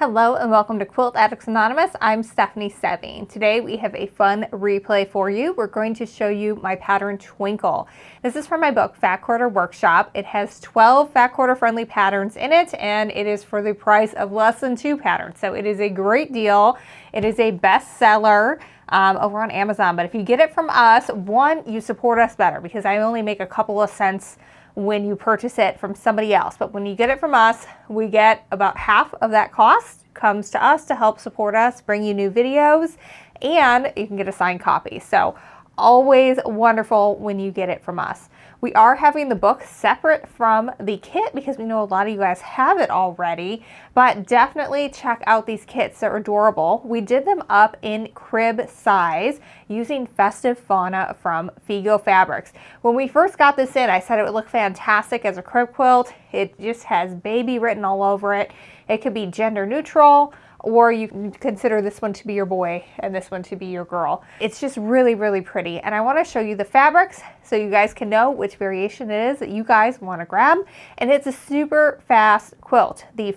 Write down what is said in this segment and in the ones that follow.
Hello and welcome to Quilt Addicts Anonymous. I'm Stephanie Soebbing. Today we have a fun replay for you. We're going to show you my pattern Twinkle. This is from my book Fat Quarter Workshop. It has 12 fat quarter friendly patterns in it, and it is for the price of less than 2 patterns. So it is a great deal. It is a bestseller over on Amazon, but if you get it from us, one, you support us better because I only make a couple of cents when you purchase it from somebody else. But when you get it from us, we get about half of that cost comes to us to help support us, bring you new videos, and you can get a signed copy. So always wonderful when you get it from us. We are having the book separate from the kit because we know a lot of you guys have it already, but definitely check out these kits. They're adorable. We did them up in crib size using Festive Fauna from Figo Fabrics. When we first got this in, I said it would look fantastic as a crib quilt. It just has baby written all over it. It could be gender neutral, or you can consider this one to be your boy and this one to be your girl. It's just really, really pretty. And I want to show you the fabrics so you guys can know which variation it is that you guys want to grab. And it's a super fast quilt. The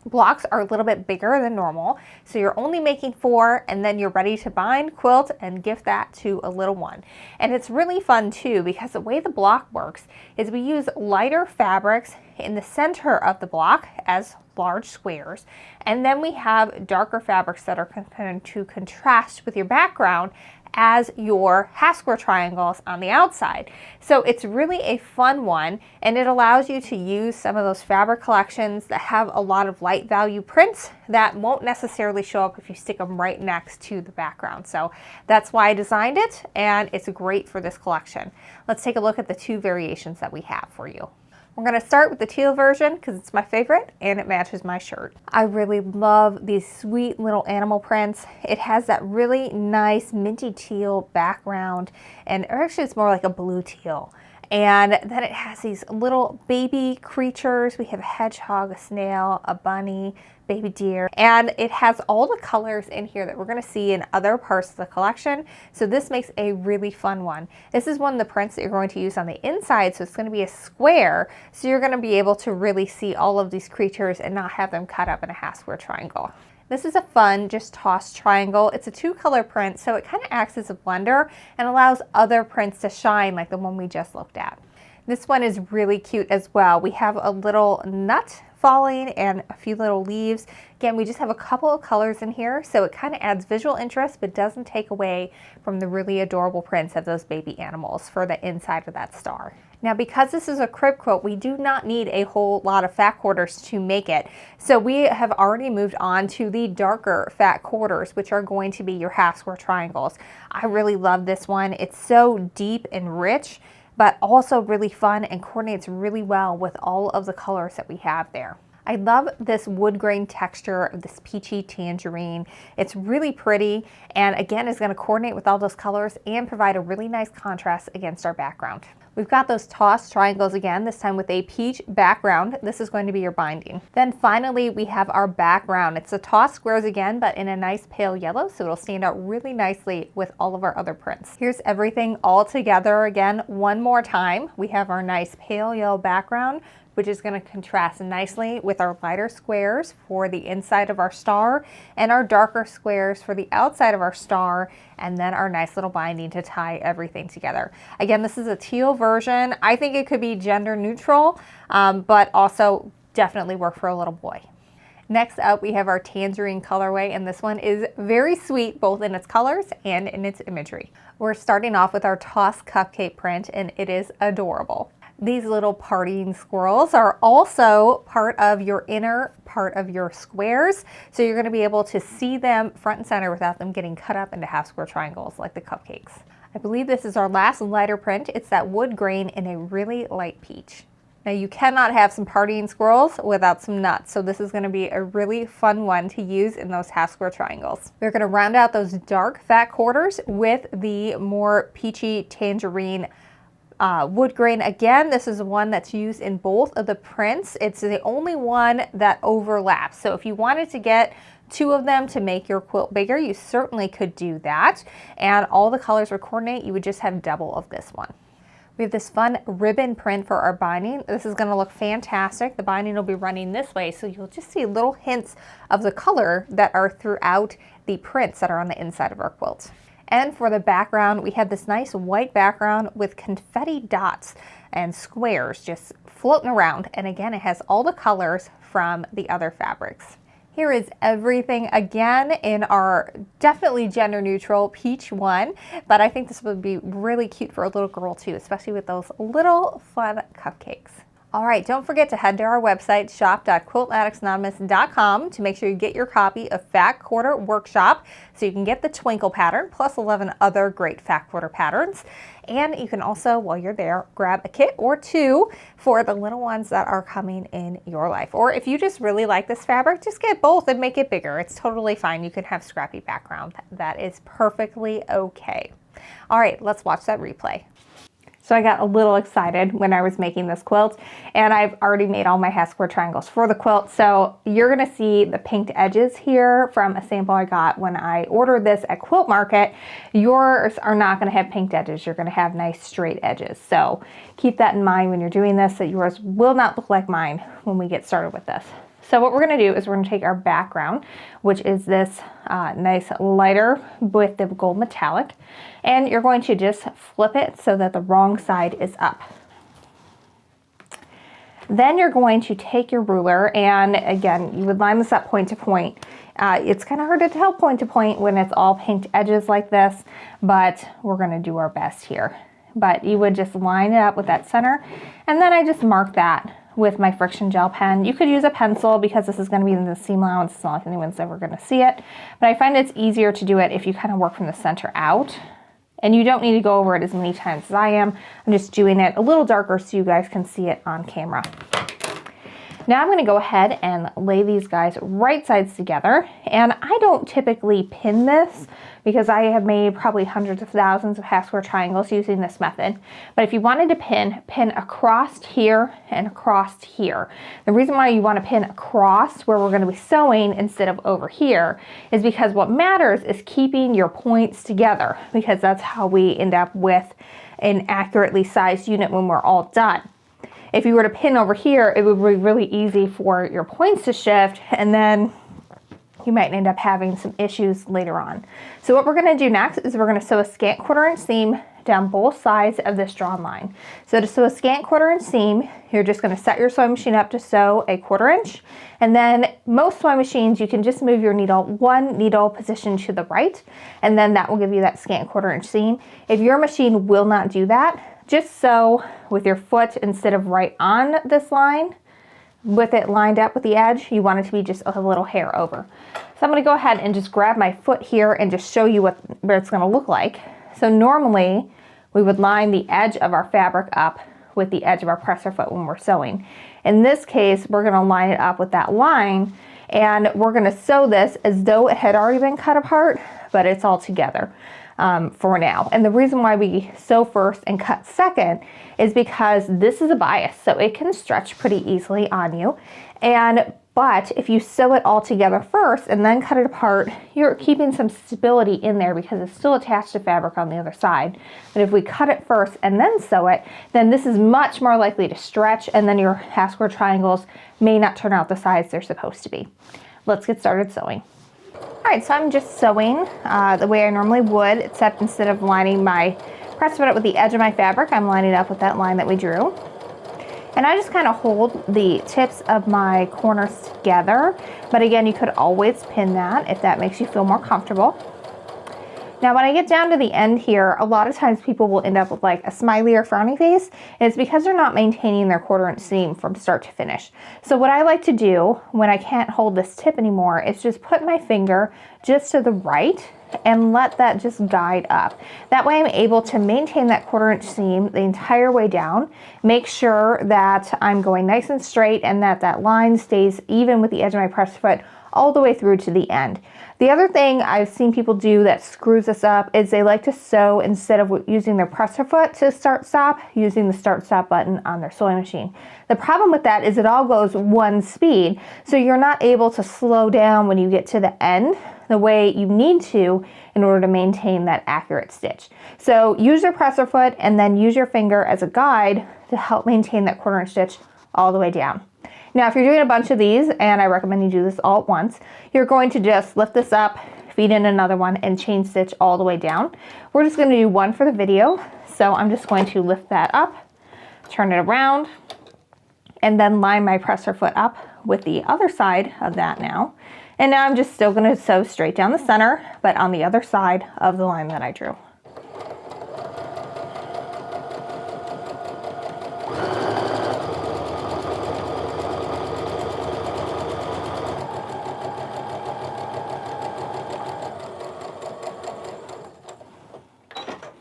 blocks are a little bit bigger than normal, so you're only making 4 and then you're ready to bind, quilt, and gift that to a little one. And it's really fun too because the way the block works is we use lighter fabrics in the center of the block as large squares, and then we have darker fabrics that are going to contrast with your background as your half square triangles on the outside. So it's really a fun one, and it allows you to use some of those fabric collections that have a lot of light value prints that won't necessarily show up if you stick them right next to the background. So that's why I designed it, and it's great for this collection. Let's take a look at the 2 variations that we have for you. We're going to start with the teal version because it's my favorite and it matches my shirt. I really love these sweet little animal prints. It has that really nice minty teal background, and actually it's more like a blue teal. And then it has these little baby creatures. We have a hedgehog, a snail, a bunny, baby deer, and it has all the colors in here that we're going to see in other parts of the collection. So this makes a really fun one. This is one of the prints that you're going to use on the inside, so it's going to be a square, so you're going to be able to really see all of these creatures and not have them cut up in a half square triangle. This is a fun, just tossed triangle. It's a 2-color print, so it kind of acts as a blender and allows other prints to shine like the one we just looked at. This one is really cute as well. We have a little nut falling and a few little leaves. Again, we just have a couple of colors in here, so it kind of adds visual interest but doesn't take away from the really adorable prints of those baby animals for the inside of that star. Now, because this is a crib quilt, we do not need a whole lot of fat quarters to make it. So we have already moved on to the darker fat quarters, which are going to be your half square triangles. I really love this one. It's so deep and rich, but also really fun and coordinates really well with all of the colors that we have there. I love this wood grain texture of this peachy tangerine. It's really pretty, and again, is going to coordinate with all those colors and provide a really nice contrast against our background. We've got those tossed triangles again, this time with a peach background. This is going to be your binding. Then finally, we have our background. It's a tossed squares again, but in a nice pale yellow, so it'll stand out really nicely with all of our other prints. Here's everything all together again one more time. We have our nice pale yellow background, which is going to contrast nicely with our lighter squares for the inside of our star and our darker squares for the outside of our star, and then our nice little binding to tie everything together. Again, this is a teal version. I think it could be gender neutral, but also definitely work for a little boy. Next up, we have our Tangerine Colorway, and this one is very sweet, both in its colors and in its imagery. We're starting off with our tossed cupcake print, and it is adorable. These little partying squirrels are also part of your inner part of your squares, so you're going to be able to see them front and center without them getting cut up into half square triangles like the cupcakes. I believe this is our last lighter print. It's that wood grain in a really light peach. Now, you cannot have some partying squirrels without some nuts, so this is going to be a really fun one to use in those half square triangles. We're going to round out those dark fat quarters with the more peachy tangerine wood grain. Again, this is one that's used in both of the prints. It's the only one that overlaps. So if you wanted to get 2 of them to make your quilt bigger, you certainly could do that. And all the colors would coordinate. You would just have double of this one. We have this fun ribbon print for our binding. This is going to look fantastic. The binding will be running this way, so you'll just see little hints of the color that are throughout the prints that are on the inside of our quilt. And for the background, we have this nice white background with confetti dots and squares just floating around. And again, it has all the colors from the other fabrics. Here is everything again in our definitely gender neutral peach one, but I think this would be really cute for a little girl too, especially with those little fun cupcakes. All right, don't forget to head to our website, shop.quiltaddictsanonymous.com, to make sure you get your copy of Fat Quarter Workshop so you can get the Twinkle pattern plus 11 other great Fat Quarter patterns. And you can also, while you're there, grab a kit or two for the little ones that are coming in your life. Or if you just really like this fabric, just get both and make it bigger. It's totally fine. You can have scrappy background. That is perfectly okay. All right, let's watch that replay. So I got a little excited when I was making this quilt, and I've already made all my half square triangles for the quilt. So you're gonna see the pinked edges here from a sample I got when I ordered this at Quilt Market. Yours are not gonna have pinked edges. You're gonna have nice straight edges. So keep that in mind when you're doing this, that yours will not look like mine when we get started with this. So what we're gonna do is we're gonna take our background, which is this nice lighter with the gold metallic, and you're going to just flip it so that the wrong side is up. Then you're going to take your ruler, and again, you would line this up point to point. It's kind of hard to tell point to point when it's all pinked edges like this, but we're gonna do our best here. But you would just line it up with that center, and then I just mark that with my friction gel pen. You could use a pencil because this is going to be in the seam allowance. It's not like anyone's ever going to see it, but I find it's easier to do it if you kind of work from the center out, and you don't need to go over it as many times as I am. I'm just doing it a little darker so you guys can see it on camera. Now I'm going to go ahead and lay these guys right sides together, and I don't typically pin this because I have made probably hundreds of thousands of half square triangles using this method. But if you wanted to pin across here and across here. The reason why you want to pin across where we're going to be sewing instead of over here is because what matters is keeping your points together, because that's how we end up with an accurately sized unit when we're all done. If you were to pin over here, it would be really easy for your points to shift, and then you might end up having some issues later on. So what we're going to do next is we're going to sew a scant 1/4 inch seam down both sides of this drawn line. So to sew a scant 1/4 inch seam, you're just going to set your sewing machine up to sew a 1/4 inch, and then most sewing machines you can just move your needle one needle position to the right, and then that will give you that scant 1/4 inch seam. If your machine will not do that, just sew with your foot instead of right on this line, with it lined up with the edge. You want it to be just a little hair over. So I'm going to go ahead and just grab my foot here and just show you what it's going to look like. So normally we would line the edge of our fabric up with the edge of our presser foot when we're sewing. In this case, we're going to line it up with that line, and we're going to sew this as though it had already been cut apart, but it's all together for now. And the reason why we sew first and cut second is because this is a bias, so it can stretch pretty easily on you. But if you sew it all together first and then cut it apart, you're keeping some stability in there because it's still attached to fabric on the other side. But if we cut it first and then sew it, then this is much more likely to stretch, and then your half square triangles may not turn out the size they're supposed to be. Let's get started sewing. All right, so I'm just sewing the way I normally would, except instead of lining my press foot up with the edge of my fabric, I'm lining it up with that line that we drew. And I just kind of hold the tips of my corners together. But again, you could always pin that if that makes you feel more comfortable. Now, when I get down to the end here, a lot of times people will end up with like a smiley or frowny face, and it's because they're not maintaining their 1/4 inch seam from start to finish. So what I like to do when I can't hold this tip anymore is just put my finger just to the right and let that just guide up. That way I'm able to maintain that 1/4 inch seam the entire way down, make sure that I'm going nice and straight and that that line stays even with the edge of my press foot all the way through to the end. The other thing I've seen people do that screws us up is they like to sew, instead of using their presser foot to start stop, using the start stop button on their sewing machine. The problem with that is it all goes one speed, so you're not able to slow down when you get to the end. the way you need to in order to maintain that accurate stitch. So use your presser foot and then use your finger as a guide to help maintain that 1/4 inch stitch all the way down. Now, if you're doing a bunch of these, and I recommend you do this all at once, you're going to just lift this up, feed in another one, and chain stitch all the way down. We're just going to do one for the video. So I'm just going to lift that up, turn it around, and then line my presser foot up with the other side of that now. And now I'm just still going to sew straight down the center, but on the other side of the line that I drew.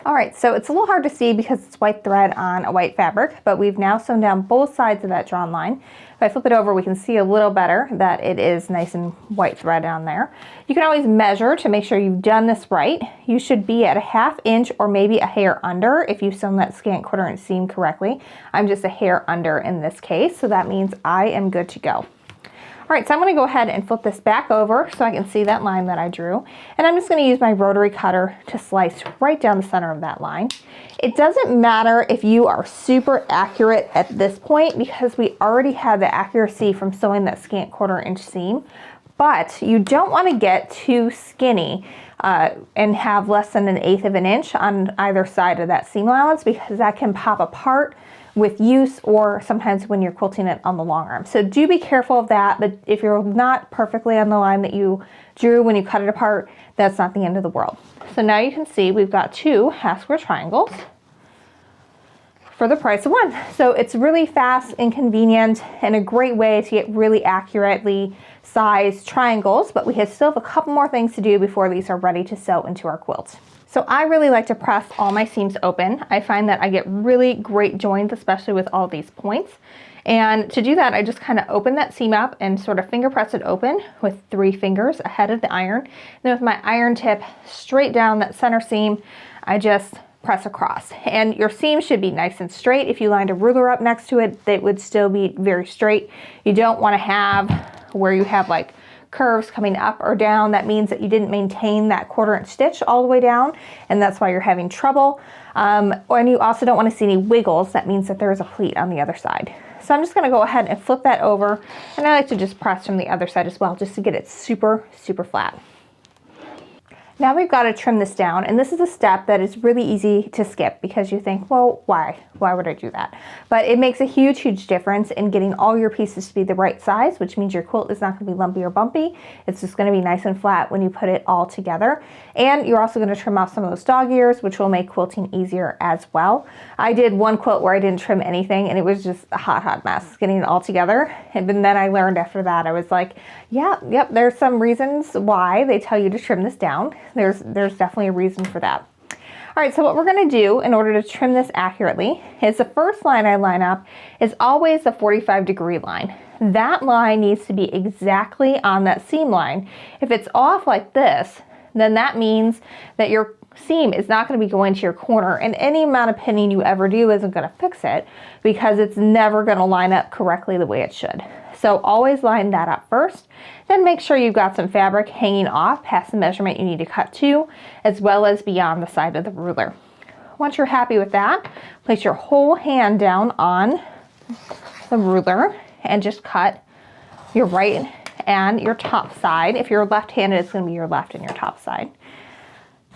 All right, so it's a little hard to see because it's white thread on a white fabric, but we've now sewn down both sides of that drawn line. If I flip it over, we can see a little better that it is nice and white thread on there. You can always measure to make sure you've done this right. You should be at a 1/2 inch or maybe a hair under if you've sewn that scant 1/4 inch seam correctly. I'm just a hair under in this case, so that means I am good to go. All right, so I'm going to go ahead and flip this back over so I can see that line that I drew. And I'm just going to use my rotary cutter to slice right down the center of that line. It doesn't matter if you are super accurate at this point because we already have the accuracy from sewing that scant 1/4 inch seam. But you don't want to get too skinny and have less than 1/8 of an inch on either side of that seam allowance because that can pop apart with use or sometimes when you're quilting it on the long arm. So do be careful of that, but if you're not perfectly on the line that you drew when you cut it apart, that's not the end of the world. So now you can see we've got 2 half square triangles for the price of 1. So it's really fast and convenient and a great way to get really accurately sized triangles, but we still have a couple more things to do before these are ready to sew into our quilt. So I really like to press all my seams open. I find that I get really great joins, especially with all these points. And to do that, I just kind of open that seam up and sort of finger press it open with 3 fingers ahead of the iron. And then with my iron tip straight down that center seam, I just press across. And your seam should be nice and straight. If you lined a ruler up next to it, it would still be very straight. You don't want to have where you have like curves coming up or down. That means that you didn't maintain that 1/4 inch stitch all the way down, and that's why you're having trouble. And you also don't want to see any wiggles. That means that there is a pleat on the other side. So I'm just going to go ahead and flip that over, and I like to just press from the other side as well, just to get it super, super flat. Now we've got to trim this down, and this is a step that is really easy to skip because you think, well, why would I do that? But it makes a huge, huge difference in getting all your pieces to be the right size, which means your quilt is not going to be lumpy or bumpy. It's just going to be nice and flat when you put it all together. And you're also going to trim off some of those dog ears, which will make quilting easier as well. I did one quilt where I didn't trim anything, and it was just a hot mess getting it all together. And then I learned after that, I was like, yep, there's some reasons why they tell you to trim this down. There's definitely a reason for that. All right, so what we're going to do in order to trim this accurately is the first line I line up is always the 45-degree line. That line needs to be exactly on that seam line. If it's off like this, then that means that your seam is not going to be going to your corner, and any amount of pinning you ever do isn't going to fix it because it's never going to line up correctly the way it should. So always line that up first, then make sure you've got some fabric hanging off past the measurement you need to cut to, as well as beyond the side of the ruler. Once you're happy with that, place your whole hand down on the ruler and just cut your right and your top side. If you're left-handed, it's going to be your left and your top side.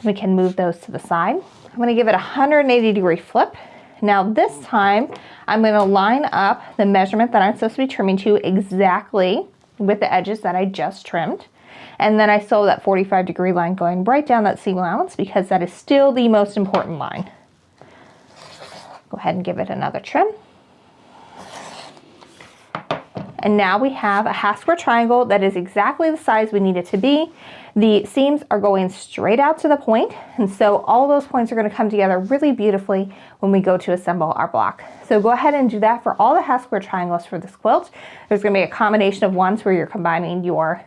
We can move those to the side. I'm going to give it a 180-degree flip. Now this time, I'm going to line up the measurement that I'm supposed to be trimming to exactly with the edges that I just trimmed. And then I sew that 45-degree line going right down that seam allowance because that is still the most important line. Go ahead and give it another trim. And now we have a half square triangle that is exactly the size we need it to be. The seams are going straight out to the point, and so all those points are going to come together really beautifully when we go to assemble our block. So go ahead and do that for all the half square triangles for this quilt. There's going to be a combination of ones where you're combining your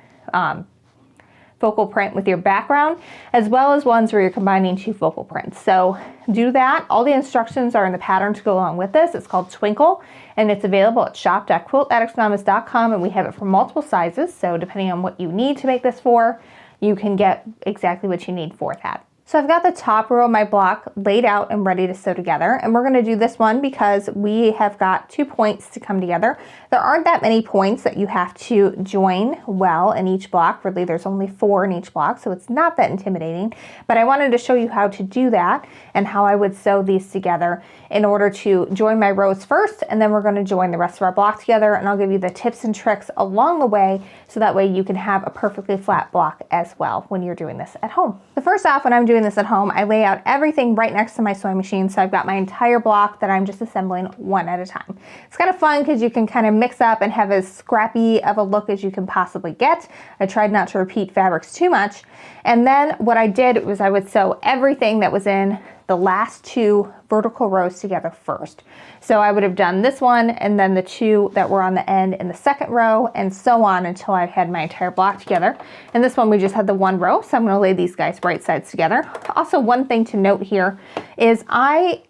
focal print with your background, as well as ones where you're combining 2 focal prints. So do that. All the instructions are in the pattern to go along with this. It's called Twinkle, and it's available at shop.quiltaddictsanonymous.com, and we have it for multiple sizes. So depending on what you need to make this for, you can get exactly what you need for that. So I've got the top row of my block laid out and ready to sew together, and we're going to do this one because we have got 2 points to come together. There aren't that many points that you have to join well in each block. Really, there's only 4 in each block, so it's not that intimidating, but I wanted to show you how to do that and how I would sew these together in order to join my rows first, and then we're going to join the rest of our block together, and I'll give you the tips and tricks along the way so that way you can have a perfectly flat block as well when you're doing this at home. So first off, when I'm doing this at home, I lay out everything right next to my sewing machine, so I've got my entire block that I'm just assembling one at a time. It's kind of fun because you can kind of mix up and have as scrappy of a look as you can possibly get. I tried not to repeat fabrics too much, and then what I did was I would sew everything that was in the last 2 vertical rows together first. So I would have done this one and then the 2 that were on the end in the second row, and so on until I had my entire block together. And this one we just had the 1 row, so I'm going to lay these guys right sides together. Also, one thing to note here is I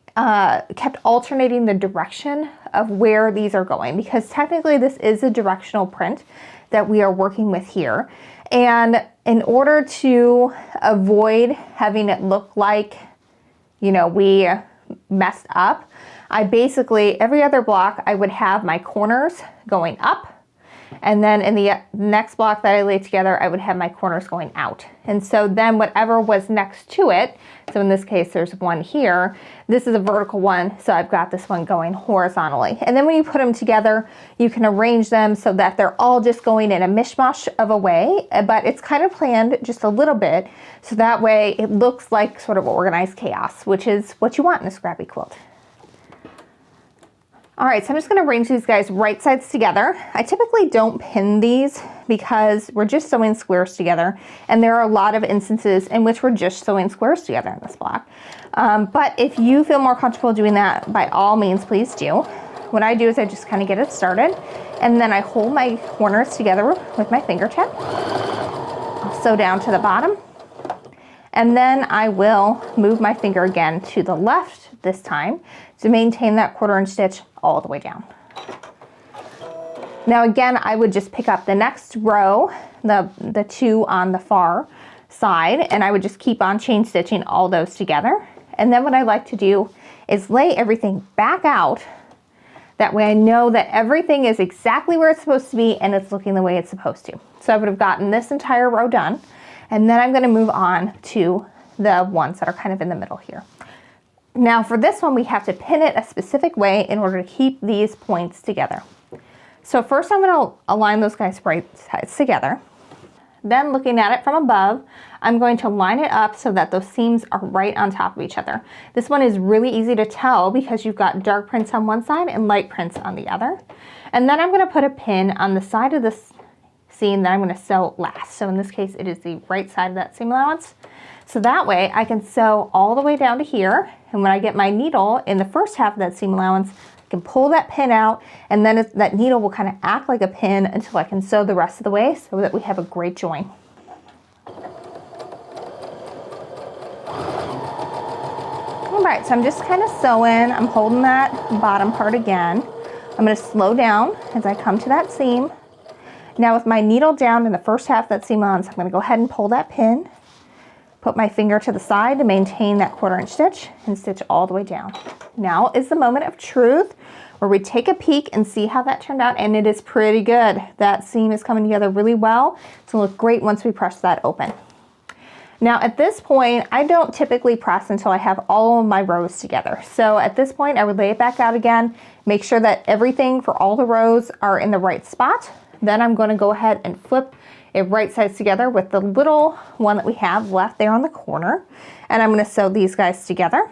kept alternating the direction of where these are going, because technically this is a directional print that we are working with here. And in order to avoid having it look like, you know, we messed up, I basically, every other block, I would have my corners going up, and then in the next block that I laid together, I would have my corners going out. And so then whatever was next to it, so in this case there's one here, this is a vertical one, so I've got this one going horizontally. And then when you put them together, you can arrange them so that they're all just going in a mishmash of a way, but it's kind of planned just a little bit, so that way it looks like sort of organized chaos, which is what you want in a scrappy quilt. All right, so I'm just going to arrange these guys right sides together. I typically don't pin these because we're just sewing squares together, and there are a lot of instances in which we're just sewing squares together in this block. But if you feel more comfortable doing that, by all means, please do. What I do is I just kind of get it started, and then I hold my corners together with my fingertip. I'll sew down to the bottom, and then I will move my finger again to the left this time to maintain that 1/4 inch stitch all the way down. Now again, I would just pick up the next row, the 2 on the far side, and I would just keep on chain stitching all those together. And then what I like to do is lay everything back out. That way I know that everything is exactly where it's supposed to be and it's looking the way it's supposed to. So I would have gotten this entire row done, and then I'm going to move on to the ones that are kind of in the middle here. Now for this one, we have to pin it a specific way in order to keep these points together. So first I'm going to align those guys right sides together. Then looking at it from above, I'm going to line it up so that those seams are right on top of each other. This one is really easy to tell because you've got dark prints on one side and light prints on the other. And then I'm going to put a pin on the side of this seam that I'm going to sew last. So in this case, it is the right side of that seam allowance. So that way I can sew all the way down to here, and when I get my needle in the first half of that seam allowance, I can pull that pin out, and then that needle will kind of act like a pin until I can sew the rest of the way so that we have a great join. All right, so I'm just kind of sewing. I'm holding that bottom part again. I'm going to slow down as I come to that seam. Now with my needle down in the first half of that seam allowance, I'm going to go ahead and pull that pin. Put my finger to the side to maintain that 1/4 inch stitch and stitch all the way down. Now is the moment of truth where we take a peek and see how that turned out, and it is pretty good. That seam is coming together really well. It's gonna look great once we press that open. Now at this point, I don't typically press until I have all of my rows together. So at this point, I would lay it back out again, make sure that everything for all the rows are in the right spot. Then I'm gonna go ahead and flip it right sides together with the little one that we have left there on the corner. And I'm going to sew these guys together.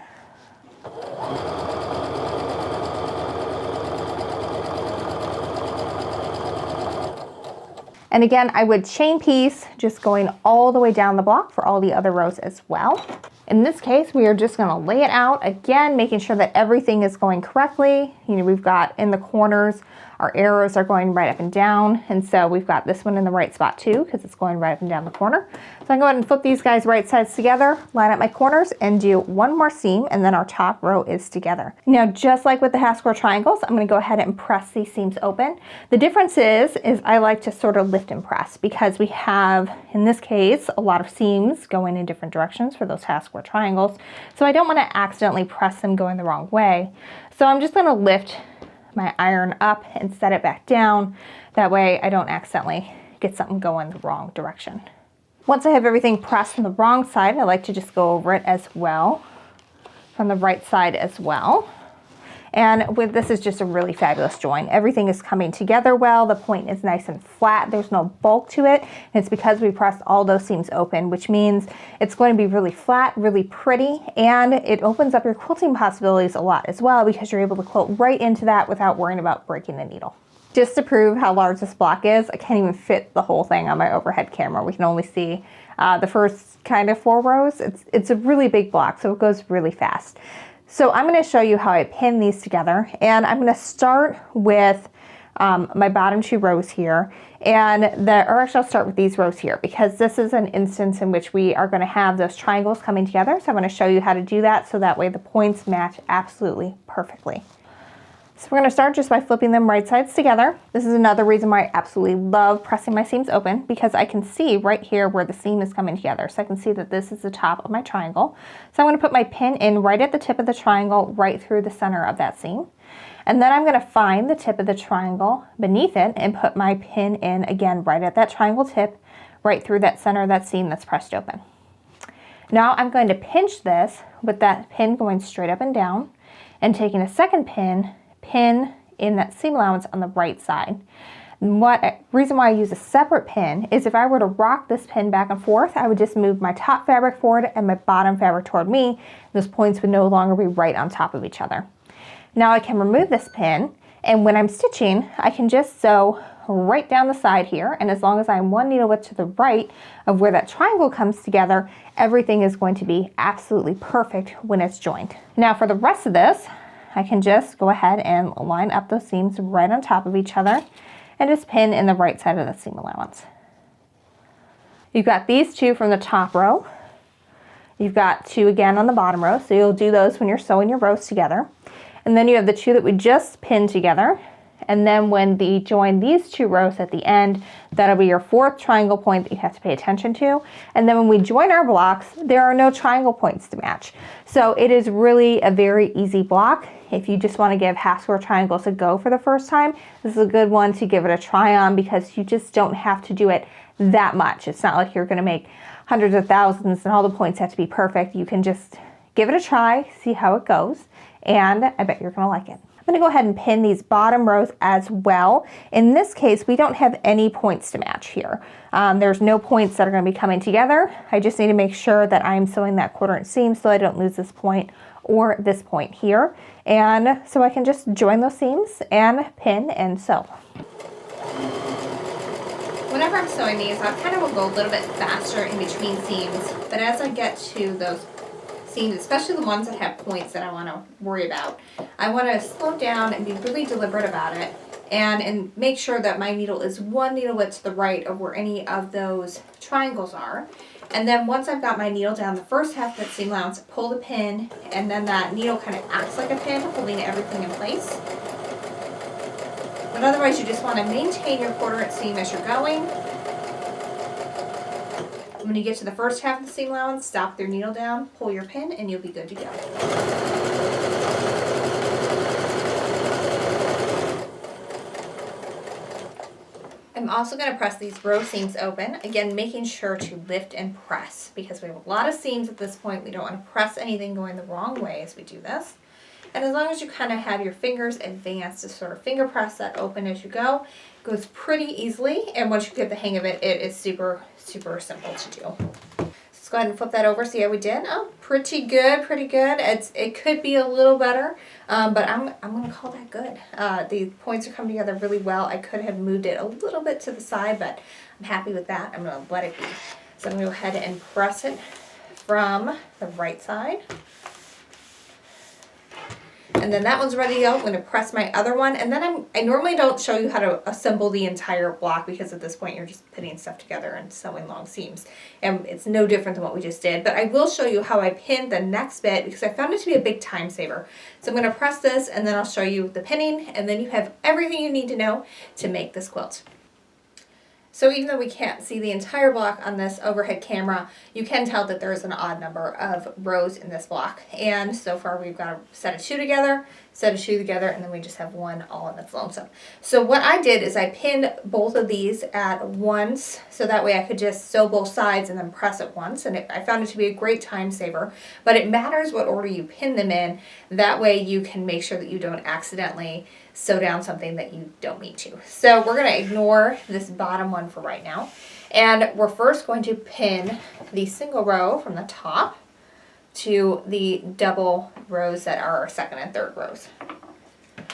And again, I would chain piece, just going all the way down the block for all the other rows as well. In this case, we are just going to lay it out again, making sure that everything is going correctly. You know, we've got in the corners Our arrows are going right up and down, and so we've got this one in the right spot too because it's going right up and down the corner. So I'm going to go ahead and flip these guys right sides together, line up my corners, and do one more seam, and then our top row is together. Now, just like with the half square triangles, I'm going to go ahead and press these seams open. The difference is I like to sort of lift and press because we have, in this case, a lot of seams going in different directions for those half square triangles. So I don't want to accidentally press them going the wrong way. So I'm just going to lift my iron up and set it back down. That way I don't accidentally get something going the wrong direction. Once I have everything pressed on the wrong side, I like to just go over it as well, from the right side as well. And with this is just a really fabulous join. Everything is coming together well. The point is nice and flat. There's no bulk to it. And it's because we pressed all those seams open, which means it's going to be really flat, really pretty, and it opens up your quilting possibilities a lot as well because you're able to quilt right into that without worrying about breaking the needle. Just to prove how large this block is, I can't even fit the whole thing on my overhead camera. We can only see the first kind of 4 rows. It's a really big block, so it goes really fast. So I'm going to show you how I pin these together, and I'm going to start with my bottom 2 rows here, or actually I'll start with these rows here because this is an instance in which we are going to have those triangles coming together. So I'm going to show you how to do that so that way the points match absolutely perfectly. So we're going to start just by flipping them right sides together. This is another reason why I absolutely love pressing my seams open because I can see right here where the seam is coming together. So I can see that this is the top of my triangle. So I'm going to put my pin in right at the tip of the triangle, right through the center of that seam. And then I'm going to find the tip of the triangle beneath it and put my pin in again right at that triangle tip, right through that center of that seam that's pressed open. Now I'm going to pinch this with that pin going straight up and down and taking a second pin in that seam allowance on the right side. Reason why I use a separate pin is if I were to rock this pin back and forth, I would just move my top fabric forward and my bottom fabric toward me. Those points would no longer be right on top of each other. Now I can remove this pin, and when I'm stitching, I can just sew right down the side here, and as long as I'm 1 needle width to the right of where that triangle comes together, everything is going to be absolutely perfect when it's joined. Now for the rest of this, I can just go ahead and line up those seams right on top of each other and just pin in the right side of the seam allowance. You've got these 2 from the top row. You've got 2 again on the bottom row, so you'll do those when you're sewing your rows together. And then you have the 2 that we just pinned together. And then when we join these 2 rows at the end, that'll be your 4th triangle point that you have to pay attention to. And then when we join our blocks, there are no triangle points to match. So it is really a very easy block. If you just want to give half square triangles a go for the first time, this is a good one to give it a try on because you just don't have to do it that much. It's not like you're going to make hundreds of thousands and all the points have to be perfect. You can just give it a try, see how it goes, and I bet you're going to like it. I'm going to go ahead and pin these bottom rows as well. In this case, we don't have any points to match here. There's no points that are going to be coming together. I just need to make sure that I'm sewing that 1/4 inch seam so I don't lose this point or this point here. And so I can just join those seams and pin and sew. Whenever I'm sewing these, I kind of will go a little bit faster in between seams, but as I get to those seams, especially the ones that have points that I want to worry about, I want to slow down and be really deliberate about it and make sure that my needle is 1 needle width to the right of where any of those triangles are. And then once I've got my needle down the first half of that seam allowance, pull the pin, and then that needle kind of acts like a pin, holding everything in place. But otherwise you just want to maintain your 1/4 inch seam as you're going. When you get to the first half of the seam allowance, stop your needle down, pull your pin, and you'll be good to go. I'm also going to press these row seams open, again making sure to lift and press because we have a lot of seams at this point. We don't want to press anything going the wrong way as we do this. And as long as you kind of have your fingers advanced to sort of finger press that open as you go, it goes pretty easily, and once you get the hang of it, it is super, super simple to do. Let's go ahead and flip that over, see how we did. Oh, pretty good, pretty good. It could be a little better, but I'm going to call that good. The points are coming together really well. I could have moved it a little bit to the side, but I'm happy with that. I'm going to let it be. So I'm going to go ahead and press it from the right side. And then that one's ready to go. I'm going to press my other one, and then I normally don't show you how to assemble the entire block because at this point you're just putting stuff together and sewing long seams. And it's no different than what we just did, but I will show you how I pinned the next bit because I found it to be a big time saver. So I'm going to press this, and then I'll show you the pinning, and then you have everything you need to know to make this quilt. So even though we can't see the entire block on this overhead camera, you can tell that there's an odd number of rows in this block. And so far we've got a set of 2 together, set of 2 together, and then we just have 1 all in its lonesome. So what I did is I pinned both of these at once, so that way I could just sew both sides and then press it once. And I found it to be a great time saver, but it matters what order you pin them in. That way you can make sure that you don't accidentally sew down something that you don't need to. So we're going to ignore this bottom one for right now. And we're first going to pin the single row from the top to the double rows that are our second and third rows.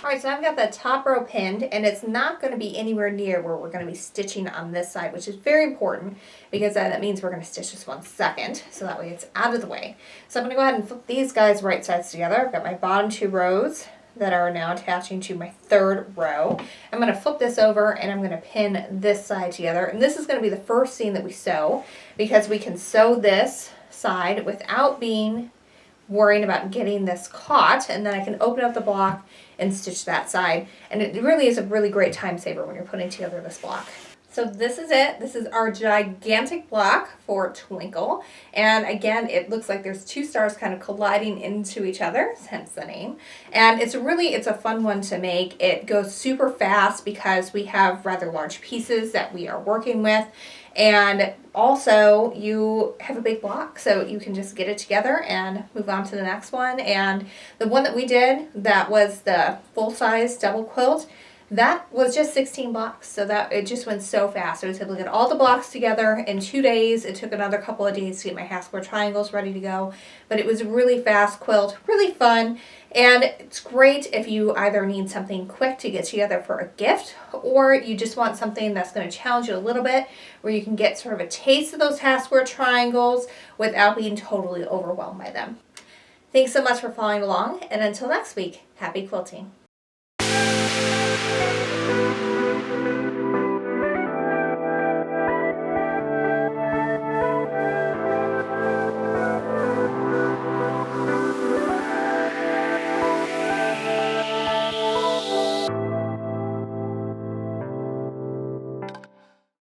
Alright, so I've got the top row pinned, and it's not going to be anywhere near where we're going to be stitching on this side, which is very important because that means we're going to stitch this one second, so that way it's out of the way. So I'm going to go ahead and flip these guys right sides together. I've got my bottom 2 rows that are now attaching to my third row. I'm going to flip this over and I'm going to pin this side together. And this is going to be the first seam that we sew because we can sew this side without worrying about getting this caught, and then I can open up the block and stitch that side. And it really is a really great time saver when you're putting together this block. So this is it. This is our gigantic block for Twinkle. And again, it looks like there's 2 stars kind of colliding into each other, hence the name. And it's a fun one to make. It goes super fast because we have rather large pieces that we are working with. And also you have a big block, so you can just get it together and move on to the next one. And the one that we did, that was the full-size double quilt, that was just 16 blocks, so that it just went so fast. I was able to get all the blocks together in 2 days. It took another couple of days to get my half square triangles ready to go, but it was a really fast quilt, really fun, and it's great if you either need something quick to get together for a gift, or you just want something that's going to challenge you a little bit, where you can get sort of a taste of those half square triangles without being totally overwhelmed by them. Thanks so much for following along, and until next week, happy quilting.